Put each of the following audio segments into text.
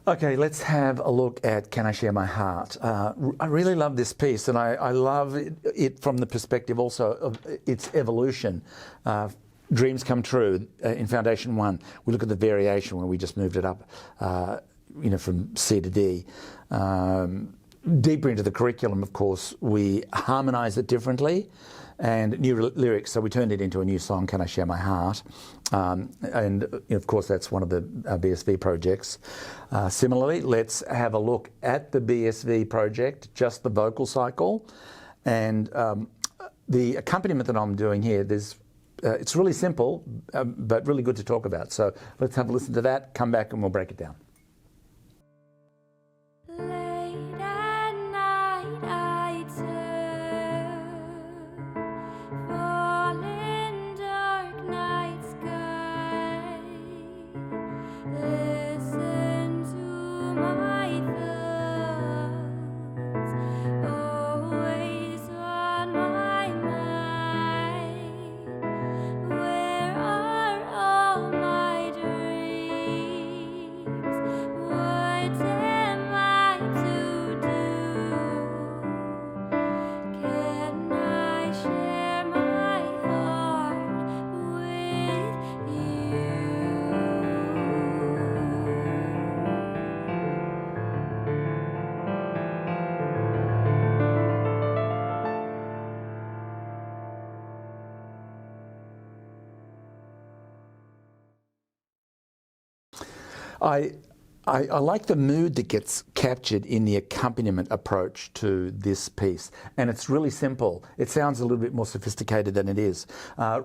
Okay, let's have a look at Can I Share My Heart? I really love this piece, and I love it from the perspective also of its evolution. Dreams come true in Foundation 1. We look at the variation where we just moved it up, from C to D. Deeper into the curriculum, of course, we harmonise it differently and new lyrics, so we turned it into a new song, Can I Share My Heart? And of course that's one of the BSV projects. Similarly, let's have a look at the BSV project, just the vocal cycle. And the accompaniment that I'm doing here, it's really simple, but really good to talk about. So let's have a listen to that, come back and we'll break it down. I like the mood that gets captured in the accompaniment approach to this piece, and it's really simple. It sounds a little bit more sophisticated than it is.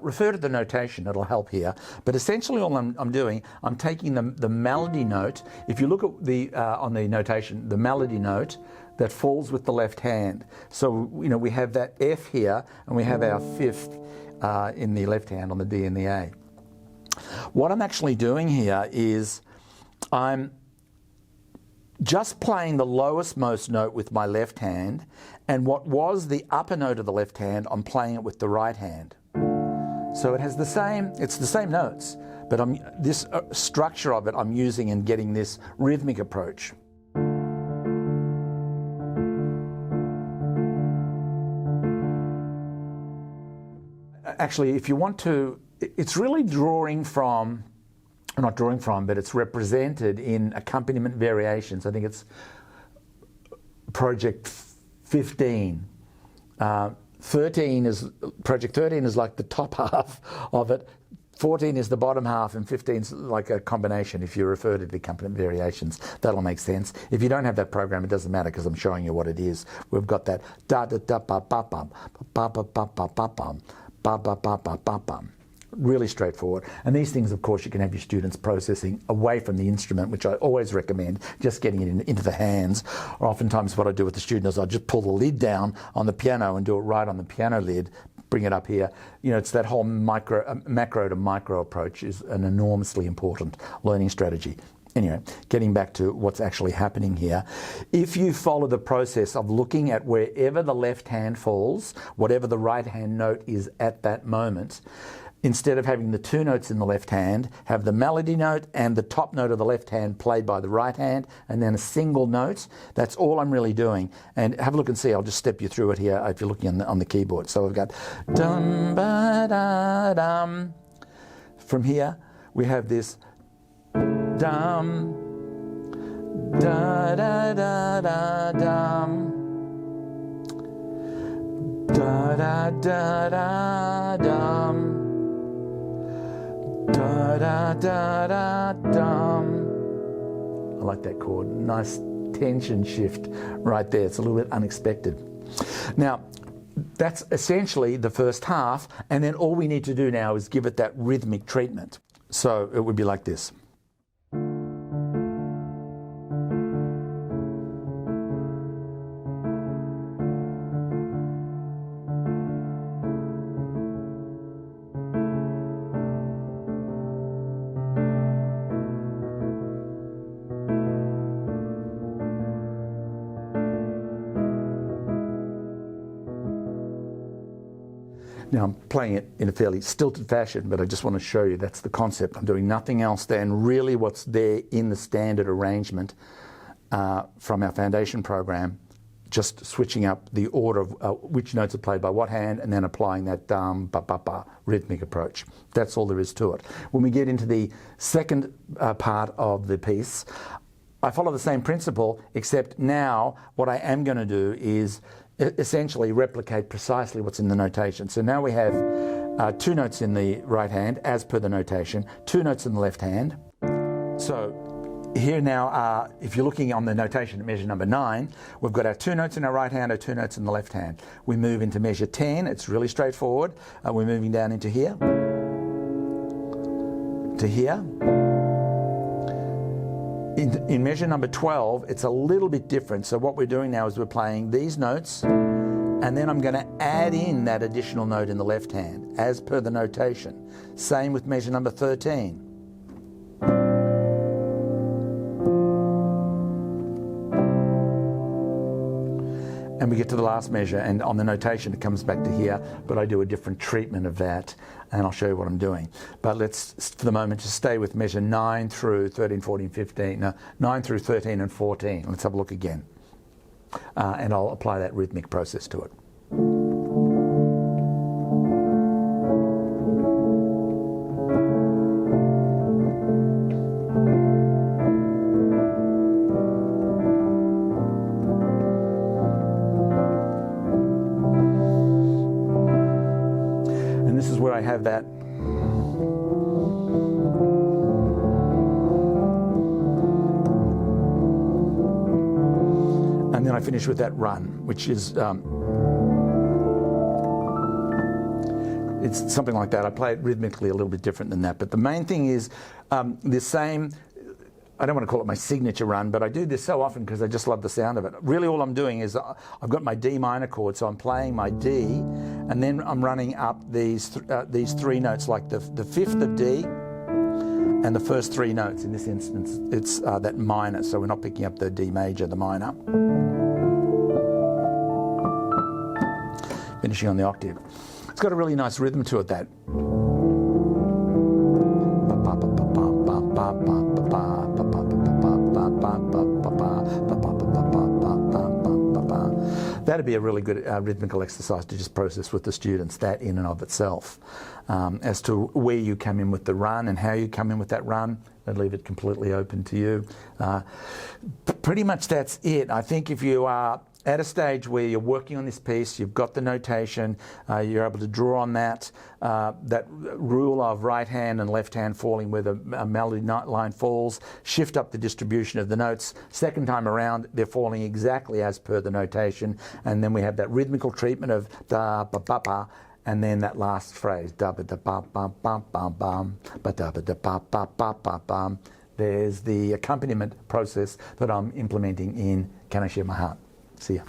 Refer to the notation, it'll help here, but essentially all I'm doing, I'm taking the melody note. If you look at the on the notation, the melody note that falls with the left hand. So we have that F here, and we have our fifth in the left hand on the D and the A. What I'm actually doing here is I'm just playing the lowest most note with my left hand, and what was the upper note of the left hand, I'm playing it with the right hand. So it's the same notes, but this structure of it I'm using in getting this rhythmic approach. Actually, if you want to, it's really but it's represented in accompaniment variations. I think it's project 15. Project 13 is like the top half of it. 14 is the bottom half, and 15 is like a combination. If you refer to the accompaniment variations, that'll make sense. If you don't have that program, it doesn't matter because I'm showing you what it is. We've got that da da da ba ba bum ba ba ba ba ba bum ba ba ba ba ba bum. Really straightforward. And these things, of course, you can have your students processing away from the instrument, which I always recommend, just getting it into the hands. Or oftentimes what I do with the student is I just pull the lid down on the piano and do it right on the piano lid, bring it up here. It's that whole macro to micro approach is an enormously important learning strategy. Anyway, getting back to what's actually happening here. If you follow the process of looking at wherever the left hand falls, whatever the right hand note is at that moment, instead of having the two notes in the left hand, have the melody note and the top note of the left hand played by the right hand, and then a single note. That's all I'm really doing. And have a look and see. I'll just step you through it here if you're looking on the keyboard. So we've got dum ba da dum. From here, we have this dum da da da da dum da da da da dum. Da da da da dum. I like that chord. Nice tension shift right there. It's a little bit unexpected. Now, that's essentially the first half, and then all we need to do now is give it that rhythmic treatment. So it would be like this. Now I'm playing it in a fairly stilted fashion, but I just want to show you that's the concept. I'm doing nothing else than really what's there in the standard arrangement from our foundation program, just switching up the order of which notes are played by what hand, and then applying that ba-ba-ba rhythmic approach. That's all there is to it. When we get into the second part of the piece, I follow the same principle, except now what I am going to do is essentially replicate precisely what's in the notation. So now we have 2 notes in the right hand, as per the notation, 2 notes in the left hand. So here now are, if you're looking on the notation at measure number 9, we've got our 2 notes in our right hand, our 2 notes in the left hand. We move into measure 10, it's really straightforward. We're moving down into here, to here. In measure number 12, it's a little bit different. So what we're doing now is we're playing these notes, and then I'm going to add in that additional note in the left hand, as per the notation. Same with measure number 13. And we get to the last measure, and on the notation it comes back to here, but I do a different treatment of that, and I'll show you what I'm doing. But let's, for the moment, just stay with measure 9 through 13, 14, 15. No, 9 through 13 and 14. Let's have a look again. And I'll apply that rhythmic process to it. This is where I have that. And then I finish with that run, which is, it's something like that. I play it rhythmically a little bit different than that. But the main thing is the same, I don't want to call it my signature run, but I do this so often because I just love the sound of it. Really all I'm doing is I've got my D minor chord, so I'm playing my D, and then I'm running up these 3 notes, like the 5th of D and the first 3 notes. In this instance, it's that minor, so we're not picking up the D major, the minor. Finishing on the octave. It's got a really nice rhythm to it, that. That'd be a really good rhythmical exercise to just process with the students, that in and of itself. As to where you come in with the run and how you come in with that run, I'd leave it completely open to you. Pretty much that's it. I think if you are at a stage where you're working on this piece, you've got the notation, you're able to draw on that rule of right hand and left hand falling where the melody line falls, shift up the distribution of the notes. Second time around, they're falling exactly as per the notation, and then we have that rhythmical treatment of da ba ba ba, and then that last phrase, da ba da ba ba ba ba bum, ba da ba da ba ba ba ba bum. There's the accompaniment process that I'm implementing in Can I Share My Heart? See ya.